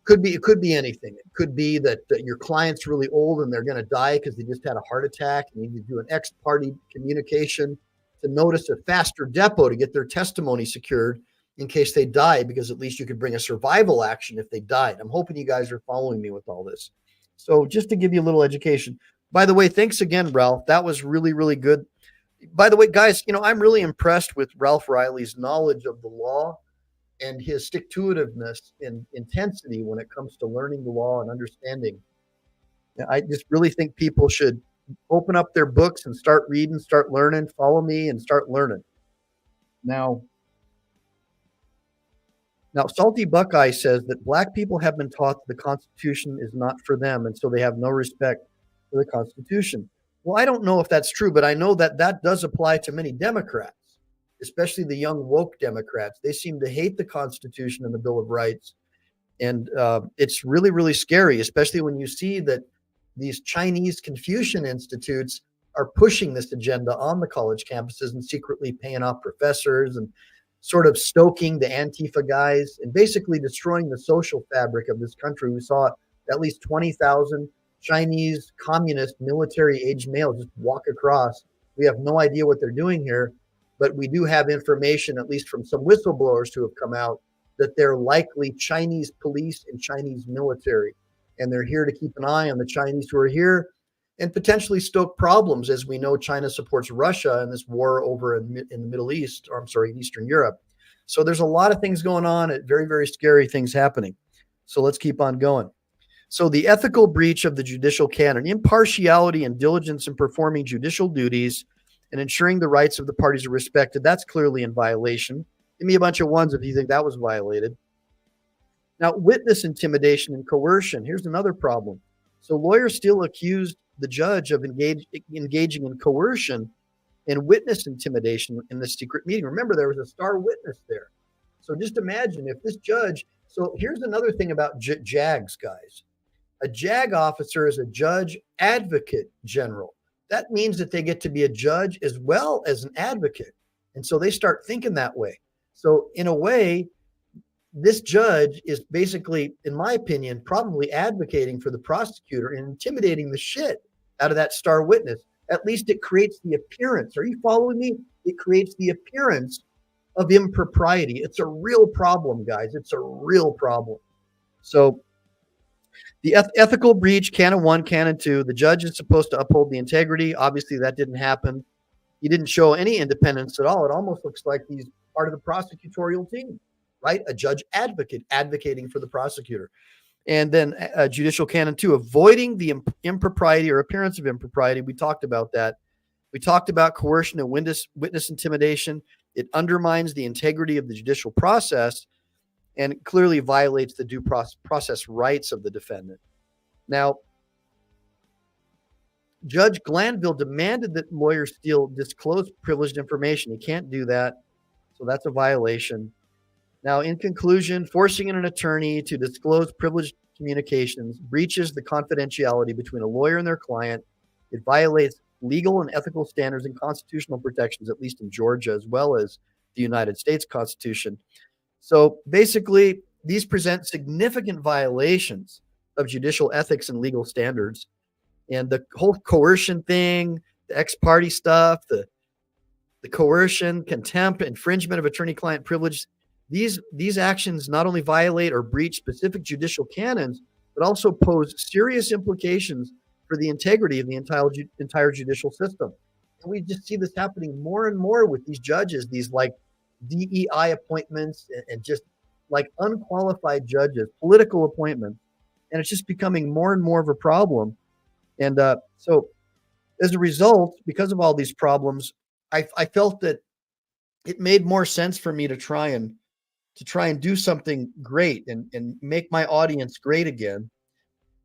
Speaker 1: It could be anything. It could be that your client's really old and they're going to die because they just had a heart attack and you need to do an ex-parte communication to notice a faster depot to get their testimony secured in case they die, because at least you could bring a survival action if they died. I'm hoping you guys are following me with all this. So just to give you a little education. By the way, thanks again, Ralph. That was really, really good. By the way, guys, I'm really impressed with Ralph Riley's knowledge of the law and his stick-to-itiveness and intensity when it comes to learning the law and understanding. I just really think people should open up their books and start reading, start learning, follow me and start learning. Now, Salty Buckeye says that Black people have been taught that the Constitution is not for them, and so they have no respect for the Constitution. Well, I don't know if that's true, but I know that does apply to many Democrats, especially the young woke Democrats. They seem to hate the Constitution and the Bill of Rights. And it's really, really scary, especially when you see that these Chinese Confucian institutes are pushing this agenda on the college campuses and secretly paying off professors and sort of stoking the Antifa guys and basically destroying the social fabric of this country. We saw at least 20,000 Chinese communist military-age males just walk across. We have no idea what they're doing here, but we do have information, at least from some whistleblowers who have come out, that they're likely Chinese police and Chinese military. And they're here to keep an eye on the Chinese who are here and potentially stoke problems. As we know, China supports Russia in this war over in the Middle East, in Eastern Europe. So there's a lot of things going on, very, very scary things happening. So let's keep on going. So the ethical breach of the judicial canon, impartiality and diligence in performing judicial duties and ensuring the rights of the parties are respected, that's clearly in violation. Give me a bunch of ones if you think that was violated. Now, witness intimidation and coercion. Here's another problem. So lawyers still accused the judge of engaging in coercion and witness intimidation in the secret meeting. Remember, there was a star witness there. So just imagine if this judge, so here's another thing about JAGs, guys. A JAG officer is a judge advocate general. That means that they get to be a judge as well as an advocate. And so they start thinking that way. So in a way, this judge is basically, in my opinion, probably advocating for the prosecutor and intimidating the shit out of that star witness. At least it creates the appearance. Are you following me? It creates the appearance of impropriety. It's a real problem, guys. It's a real problem. So the ethical breach, canon 1, canon 2, the judge is supposed to uphold the integrity. Obviously, that didn't happen. He didn't show any independence at all. It almost looks like he's part of the prosecutorial team, right? A judge advocate advocating for the prosecutor. And then judicial canon 2, avoiding the impropriety or appearance of impropriety. We talked about that. We talked about coercion and witness intimidation. It undermines the integrity of the judicial process and clearly violates the due process rights of the defendant. Now, Judge Glanville demanded that lawyer Steele disclose privileged information. He can't do that, so that's a violation. Now, in conclusion, forcing an attorney to disclose privileged communications breaches the confidentiality between a lawyer and their client. It violates legal and ethical standards and constitutional protections, at least in Georgia, as well as the United States Constitution. So basically, these present significant violations of judicial ethics and legal standards. And the whole coercion thing, the ex-parte stuff, the coercion, contempt, infringement of attorney-client privilege, these actions not only violate or breach specific judicial canons, but also pose serious implications for the integrity of the entire judicial system. And we just see this happening more and more with these judges, these like DEI appointments and just like unqualified judges, political appointments. And it's just becoming more and more of a problem. And so as a result, because of all these problems, I felt that it made more sense for me to try and do something great and make my audience great again.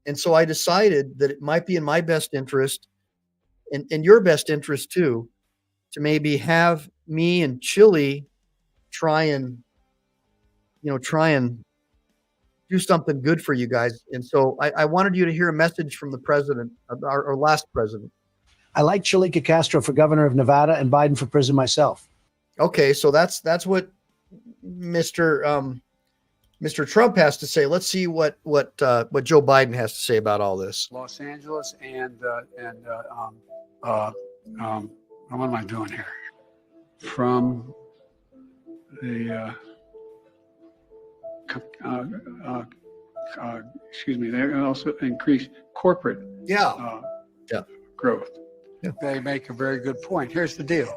Speaker 1: And so I decided that it might be in my best interest and your best interest too, to maybe have me and Chili try and do something good for you guys. And so I wanted you to hear a message from the president, our last president.
Speaker 6: I like Chilica Castro for governor of Nevada and Biden for president myself.
Speaker 1: Okay, so that's what Mr. Trump has to say. Let's see what Joe Biden has to say about all this.
Speaker 5: Los Angeles and what am I doing here? From the excuse me, they also increase corporate growth. Yeah. They make a very good point. Here's the deal.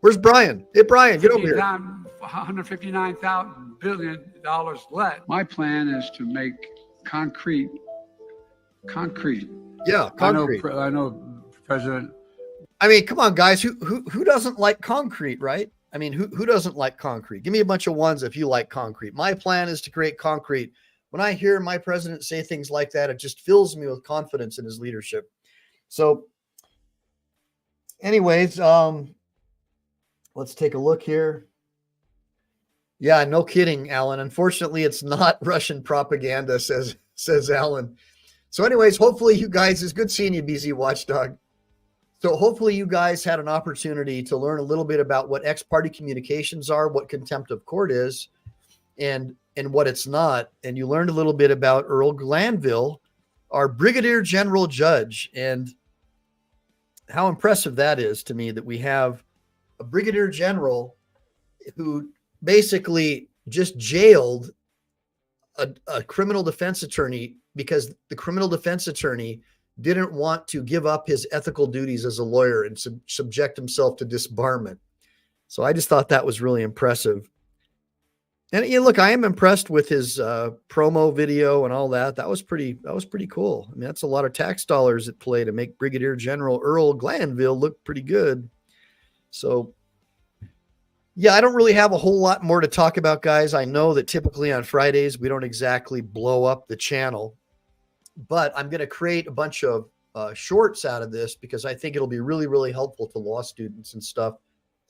Speaker 1: Where's Brian? Hey, Brian, get over here.
Speaker 5: $159 billion left. My plan is to make concrete.
Speaker 1: Yeah, concrete.
Speaker 5: I know, President.
Speaker 1: I mean, come on, guys. Who doesn't like concrete, right? I mean, who doesn't like concrete? Give me a bunch of ones if you like concrete. My plan is to create concrete. When I hear my president say things like that, it just fills me with confidence in his leadership. So anyways, let's take a look here. Yeah, no kidding, Alan. Unfortunately, it's not Russian propaganda, says Alan. So anyways, hopefully you guys, it's good seeing you, BZ Watchdog. So hopefully you guys had an opportunity to learn a little bit about what ex-parte communications are, what contempt of court is, and what it's not. And you learned a little bit about Ural Glanville, our Brigadier General Judge, and how impressive that is to me, that we have a Brigadier General who basically just jailed a criminal defense attorney because the criminal defense attorney didn't want to give up his ethical duties as a lawyer and subject himself to disbarment. So I just thought that was really impressive. And look, I am impressed with his promo video and all that. That was pretty cool. I mean, that's a lot of tax dollars at play to make Brigadier General Ural Glanville look pretty good. So yeah, I don't really have a whole lot more to talk about, guys. I know that typically on Fridays, we don't exactly blow up the channel, but I'm going to create a bunch of shorts out of this because I think it'll be really, really helpful to law students and stuff.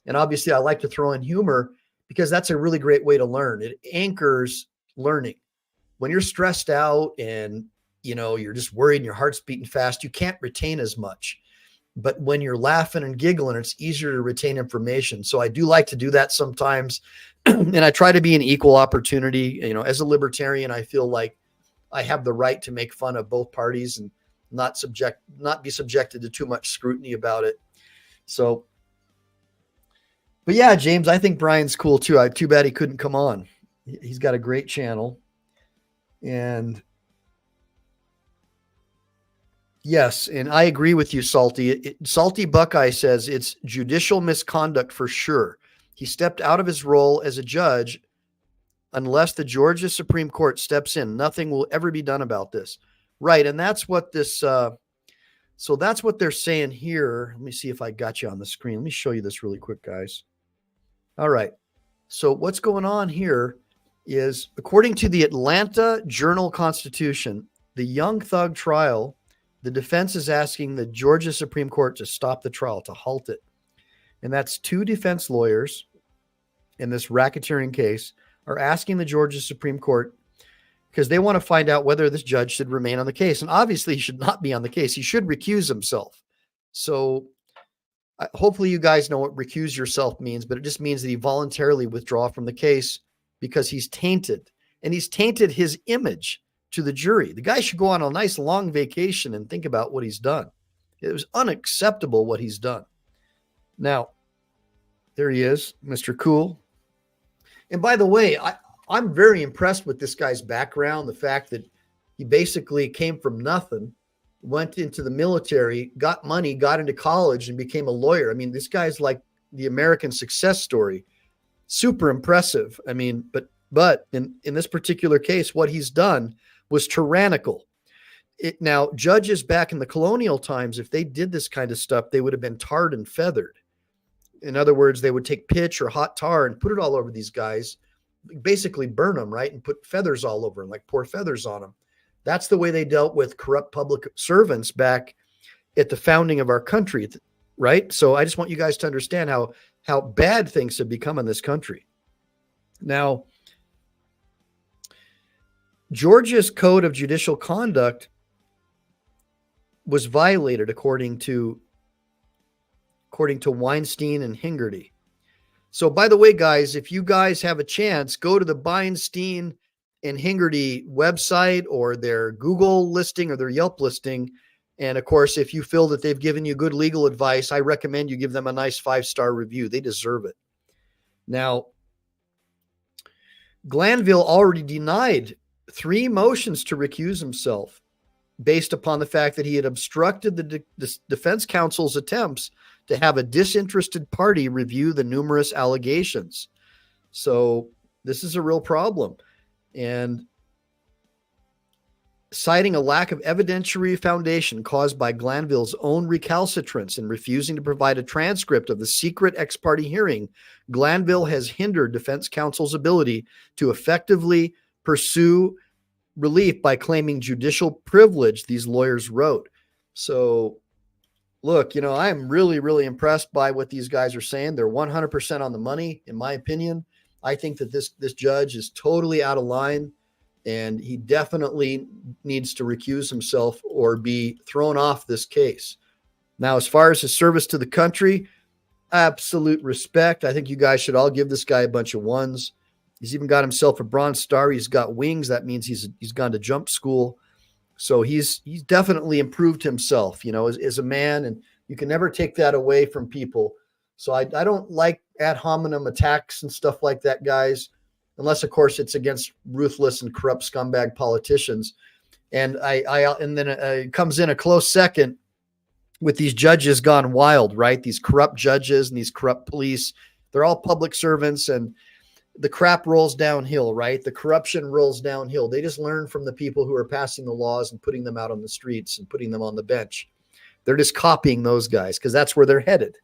Speaker 1: And obviously I like to throw in humor because that's a really great way to learn. It anchors learning. When you're stressed out and, you're just worried and your heart's beating fast, you can't retain as much. But when you're laughing and giggling, it's easier to retain information. So I do like to do that sometimes. And I try to be an equal opportunity. As a libertarian, I feel like I have the right to make fun of both parties. And not be subjected to too much scrutiny about it. So, but yeah, James, I think Brian's cool too. Too bad he couldn't come on. He's got a great channel. And yes, and I agree with you, Salty. Salty Buckeye says it's judicial misconduct for sure. He stepped out of his role as a judge. Unless the Georgia Supreme Court steps in, nothing will ever be done about this. Right. And that's what this, so that's what they're saying here. Let me see if I got you on the screen. Let me show you this really quick, guys. All right. So what's going on here is, according to the Atlanta Journal-Constitution, the Young Thug trial, the defense is asking the Georgia Supreme Court to stop the trial, to halt it. And that's two defense lawyers in this racketeering case are asking the Georgia Supreme Court because they want to find out whether this judge should remain on the case. And obviously he should not be on the case. He should recuse himself. So hopefully you guys know what recuse yourself means, but it just means that he voluntarily withdraw from the case because he's tainted, and he's tainted his image to the jury. The guy should go on a nice long vacation and think about what he's done. It was unacceptable what he's done. Now, there he is, Mr. Cool. And by the way, I'm very impressed with this guy's background. The fact that he basically came from nothing, went into the military, got money, got into college, and became a lawyer. I mean, this guy's like the American success story. Super impressive. I mean, but in this particular case, what he's done was tyrannical. Now, judges back in the colonial times, if they did this kind of stuff, they would have been tarred and feathered. In other words, they would take pitch or hot tar and put it all over these guys, basically burn them, right? And put feathers all over them, like pour feathers on them. That's the way they dealt with corrupt public servants back at the founding of our country, right? So I just want you guys to understand how bad things have become in this country. Now, Georgia's Code of Judicial Conduct was violated according to Weinstein and Hingerty. So by the way, guys, if you guys have a chance, go to the Weinstein and Hingerty website or their Google listing or their Yelp listing. And of course, if you feel that they've given you good legal advice, I recommend you give them a nice 5-star review. They deserve it. Now, Glanville already denied 3 motions to recuse himself based upon the fact that he had obstructed the defense counsel's attempts to have a disinterested party review the numerous allegations. So this is a real problem. And citing a lack of evidentiary foundation caused by Glanville's own recalcitrance in refusing to provide a transcript of the secret ex-parte hearing, Glanville has hindered defense counsel's ability to effectively pursue relief by claiming judicial privilege, these lawyers wrote. So look, you know, I'm really, really impressed by what these guys are saying. They're 100% on the money, in my opinion. I think that this judge is totally out of line, and he definitely needs to recuse himself or be thrown off this case. Now, as far as his service to the country, absolute respect. I think you guys should all give this guy a bunch of ones. He's even got himself a Bronze Star. He's got wings. That means he's gone to jump school. So he's definitely improved himself, you know, as a man, and you can never take that away from people. So I don't like ad hominem attacks and stuff like that, guys, unless of course it's against ruthless and corrupt scumbag politicians. And and then it comes in a close second with these judges gone wild, right? These corrupt judges and these corrupt police, they're all public servants, and the crap rolls downhill, right? The corruption rolls downhill. They just learn from the people who are passing the laws and putting them out on the streets and putting them on the bench. They're just copying those guys because that's where they're headed.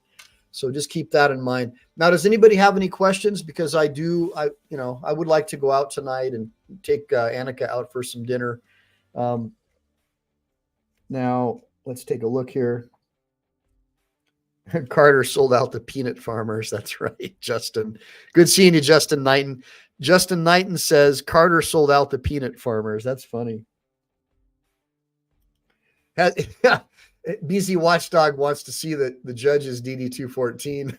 Speaker 1: So just keep that in mind. Now, does anybody have any questions? Because I would like to go out tonight and take Annika out for some dinner. Now let's take a look here. Carter sold out the peanut farmers. That's right, Justin. Good seeing you, Justin Knighton. Justin Knighton says Carter sold out the peanut farmers. That's funny. BZ Watchdog wants to see the judge's DD 214.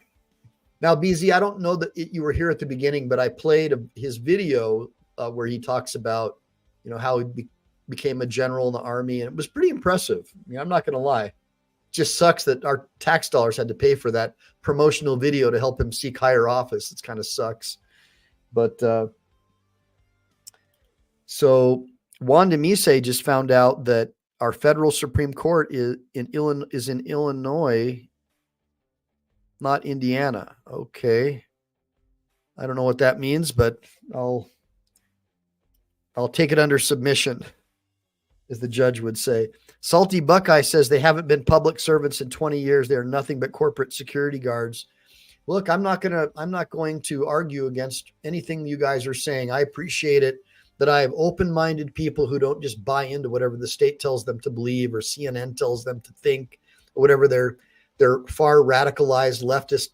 Speaker 1: Now, BZ, I don't know that you were here at the beginning, but I played his video where he talks about, you know, how became a general in the army, and it was pretty impressive. I mean, I'm not going to lie. It just sucks that our tax dollars had to pay for that promotional video to help him seek higher office. It kind of sucks. But so Wanda Mise just found out that our federal Supreme Court is in Illinois, not Indiana. Okay. I don't know what that means, but I'll take it under submission, as the judge would say. Salty Buckeye says they haven't been public servants in 20 years. They're nothing but corporate security guards. Look, I'm not going to argue against anything you guys are saying. I appreciate it that I have open-minded people who don't just buy into whatever the state tells them to believe or CNN tells them to think, or whatever their far radicalized leftist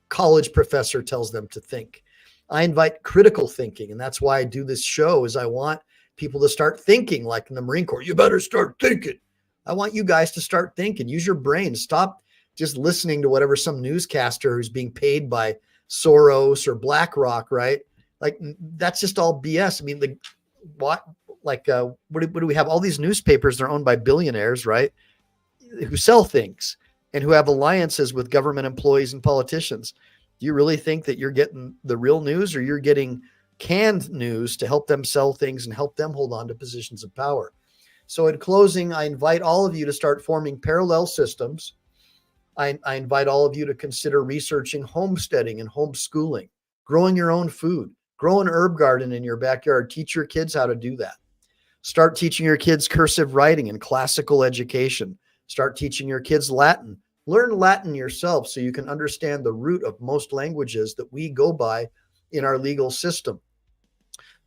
Speaker 1: college professor tells them to think. I invite critical thinking, and that's why I do this show, is I want people to start thinking, like in the Marine Corps. You better start thinking. I want you guys to start thinking. Use your brain. Stop just listening to whatever some newscaster who's being paid by Soros or BlackRock, right? Like, that's just all BS. I mean, what do we have? All these newspapers, they're owned by billionaires, right? Who sell things and who have alliances with government employees and politicians. Do you really think that you're getting the real news, or you're getting canned news to help them sell things and help them hold on to positions of power? So in closing, I invite all of you to start forming parallel systems. I invite all of you to consider researching homesteading and homeschooling, growing your own food, grow an herb garden in your backyard. Teach your kids how to do that. Start teaching your kids cursive writing and classical education. Start teaching your kids Latin. Learn Latin yourself so you can understand the root of most languages that we go by in our legal system.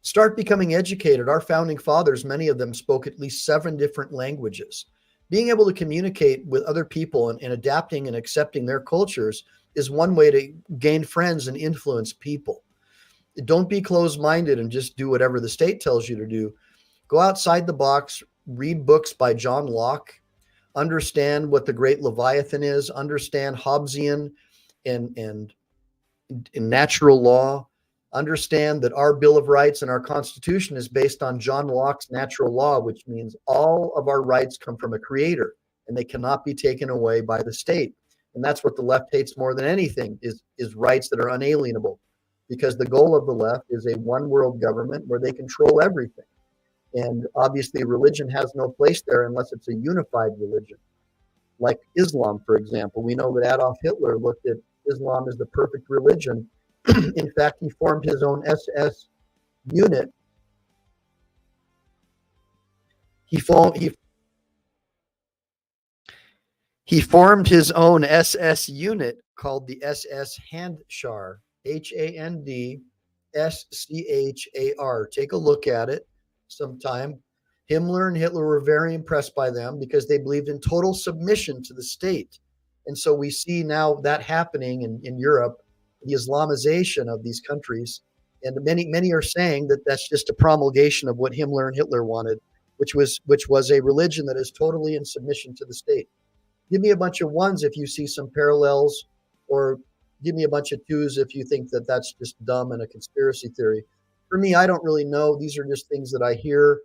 Speaker 1: Start becoming educated. Our founding fathers, many of them spoke at least 7 different languages. Being able to communicate with other people and adapting and accepting their cultures is one way to gain friends and influence people. Don't be closed-minded and just do whatever the state tells you to do. Go outside the box, read books by John Locke, understand what the Great Leviathan is, understand Hobbesian and natural law, understand that our Bill of Rights and our Constitution is based on John Locke's natural law, which means all of our rights come from a creator and they cannot be taken away by the state. And that's what the left hates more than anything, is rights that are unalienable, because the goal of the left is a one world government where they control everything. And obviously religion has no place there unless it's a unified religion. Like Islam, for example. We know that Adolf Hitler looked at Islam as the perfect religion. In fact, he formed his own SS unit. He formed his own SS unit called the SS Handschar, Handschar. Take a look at it sometime. Himmler and Hitler were very impressed by them because they believed in total submission to the state. And so we see now that happening in Europe, the Islamization of these countries. And many are saying that that's just a promulgation of what Himmler and Hitler wanted, which was a religion that is totally in submission to the state. Give me a bunch of 1s if you see some parallels, or give me a bunch of 2s if you think that that's just dumb and a conspiracy theory. For me, I don't really know. These are just things that I hear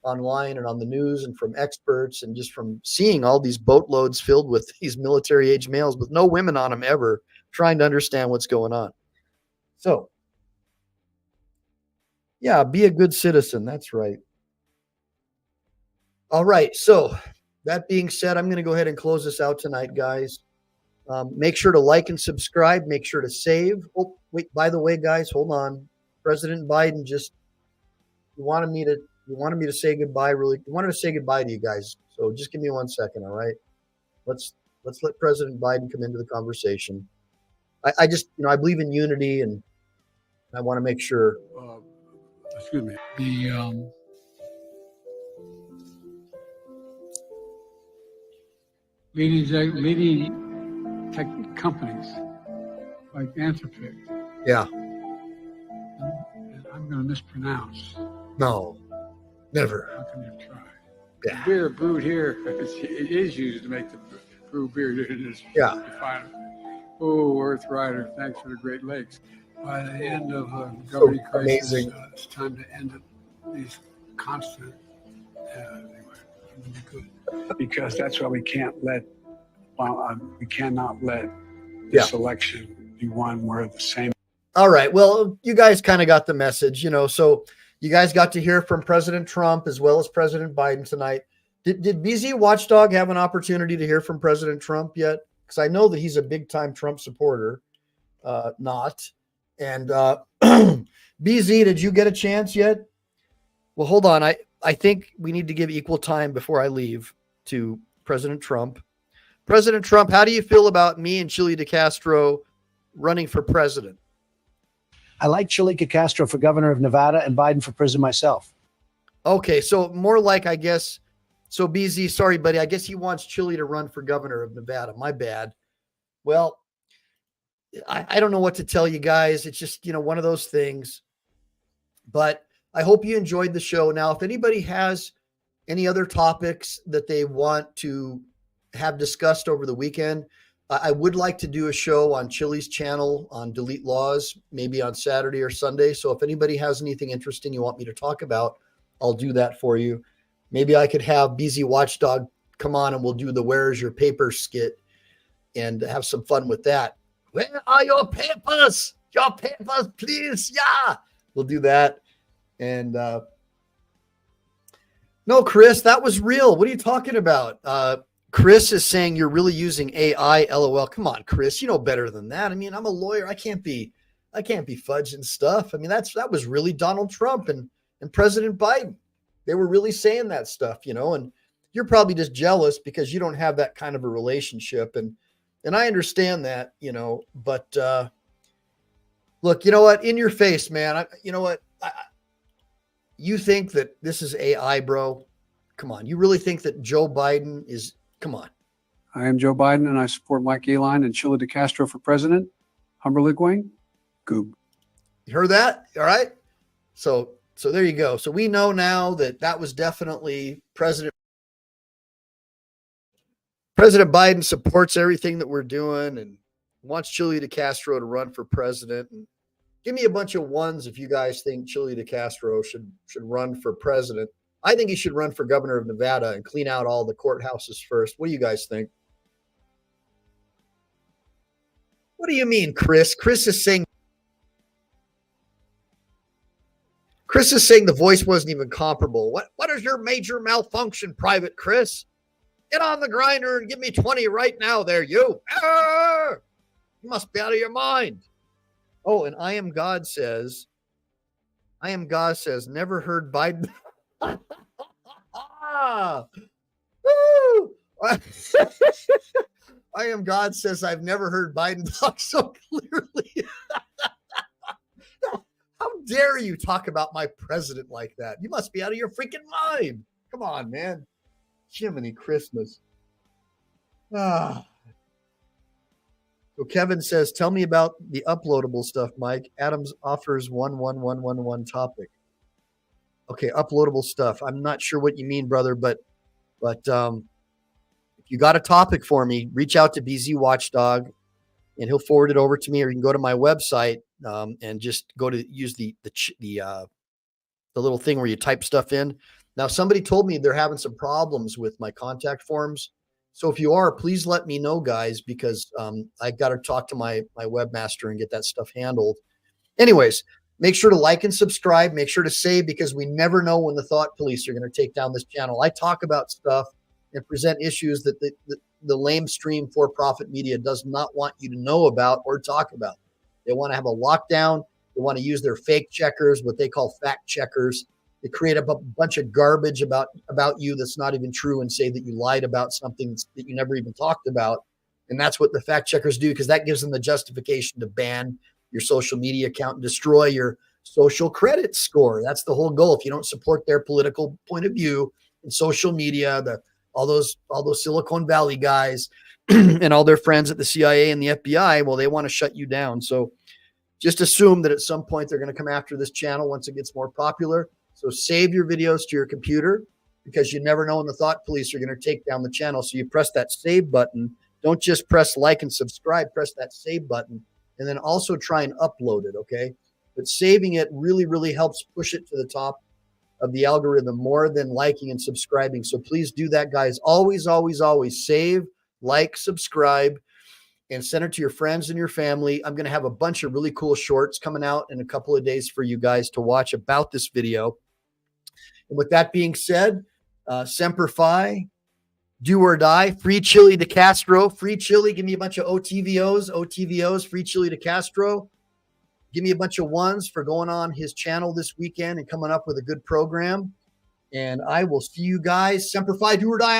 Speaker 1: online and on the news and from experts, and just from seeing all these boatloads filled with these military age males with no women on them ever, trying to understand what's going on. So, yeah, be a good citizen. That's right. All right. So that being said, I'm going to go ahead and close this out tonight, guys. Make sure to like and subscribe. Make sure to save. Oh, wait, by the way, guys, hold on. President Biden just wanted me to say goodbye. He wanted to say goodbye to you guys. So just give me 1 second. All right. Let's let President Biden come into the conversation. I just, I believe in unity, and I want to make sure.
Speaker 5: Excuse me. The leading tech companies like Anthropic.
Speaker 1: Yeah.
Speaker 5: And I'm going to mispronounce.
Speaker 1: No, never.
Speaker 5: How can you try?
Speaker 1: Yeah.
Speaker 5: The beer brewed here it is used to make the brew beer.
Speaker 1: Yeah.
Speaker 5: Oh, Earth Rider, thanks for the Great Lakes. By the end of the governing crisis, it's time to end these constant Because that's why we cannot let this election be one where the same.
Speaker 1: All right. Well, you guys kind of got the message, so you guys got to hear from President Trump as well as President Biden tonight. Did BZ Watchdog have an opportunity to hear from President Trump yet? Because I know that he's a big time Trump supporter. Not. And BZ, did you get a chance yet? Well, hold on. I think we need to give equal time before I leave to President Trump. President Trump, how do you feel about me and Chile DeCastro running for president?
Speaker 6: I like Chile Castro for governor of Nevada and Biden for president myself.
Speaker 1: Okay, so more like, I guess, so BZ, sorry, buddy, I guess he wants Chile to run for governor of Nevada. My bad. Well, I don't know what to tell you guys. It's just, one of those things. But I hope you enjoyed the show. Now, if anybody has any other topics that they want to have discussed over the weekend, I would like to do a show on Chile's channel on delete laws, maybe on Saturday or Sunday. So if anybody has anything interesting you want me to talk about, I'll do that for you. Maybe I could have BZ Watchdog come on and we'll do the Where's Your Paper skit and have some fun with that. Where are your papers? Your papers, please. Yeah. We'll do that. And no, Chris, that was real. What are you talking about? Chris is saying you're really using AI. LOL. Come on, Chris. You know better than that. I mean, I'm a lawyer. I can't be fudging stuff. I mean, that was really Donald Trump and President Biden. They were really saying that stuff, and you're probably just jealous because you don't have that kind of a relationship. And I understand that, but look, you know what? In your face, man. You know what? You think that this is AI, bro? Come on. You really think that Joe Biden is? Come on.
Speaker 5: I am Joe Biden, and I support Mike Eline and Chile DeCastro for president. Humberligwing, Goob.
Speaker 1: You heard that? All right. So there you go. So we know now that was definitely President Biden supports everything that we're doing and wants Chile DeCastro to run for president. And give me a bunch of ones if you guys think Chile DeCastro should run for president. I think he should run for governor of Nevada and clean out all the courthouses first. What do you guys think? What do you mean, Chris? Chris is saying the voice wasn't even comparable. What is your major malfunction, Private Chris? Get on the grinder and give me 20 right now there, you. Arr! You must be out of your mind. Oh, and I Am God says, never heard Biden. Woo! I Am God says, I've never heard Biden talk so clearly. How dare you talk about my president like that? You must be out of your freaking mind. Come on, man. Jiminy Christmas. So Kevin says, tell me about the uploadable stuff, Mike. Adams offers 11111 topic. Okay, uploadable stuff. I'm not sure what you mean, brother, but if you got a topic for me, reach out to BZ Watchdog and he'll forward it over to me, or you can go to my website and just go to use the little thing where you type stuff in. Now, somebody told me they're having some problems with my contact forms. So if you are, please let me know, guys, because I got to talk to my webmaster and get that stuff handled. Anyways, make sure to like and subscribe. Make sure to save, because we never know when the thought police are going to take down this channel. I talk about stuff and present issues that the lamestream for-profit media does not want you to know about or talk about. They want to have a lockdown. They want to use their fake checkers, what they call fact checkers. They create a bunch of garbage about you that's not even true and say that you lied about something that you never even talked about. And that's what the fact checkers do, because that gives them the justification to ban your social media account and destroy your social credit score. That's the whole goal. If you don't support their political point of view in social media, all those Silicon Valley guys and all their friends at the CIA and the FBI, well, they want to shut you down. So just assume that at some point they're going to come after this channel once it gets more popular. So save your videos to your computer, because you never know when the thought police are going to take down the channel. So you press that save button. Don't just press like and subscribe. Press that save button, and then also try and upload it, okay? But saving it really, really helps push it to the top of the algorithm more than liking and subscribing. So please do that, guys. Always, always, always save, like, subscribe, and send it to your friends and your family. I'm going to have a bunch of really cool shorts coming out in a couple of days for you guys to watch about this video. And with that being said, Semper Fi, do or die, free chili to Castro, free chili. Give me a bunch of OTVOs, free chili to Castro. Give me a bunch of ones for going on his channel this weekend and coming up with a good program. And I will see you guys. Semper Fi, do or die.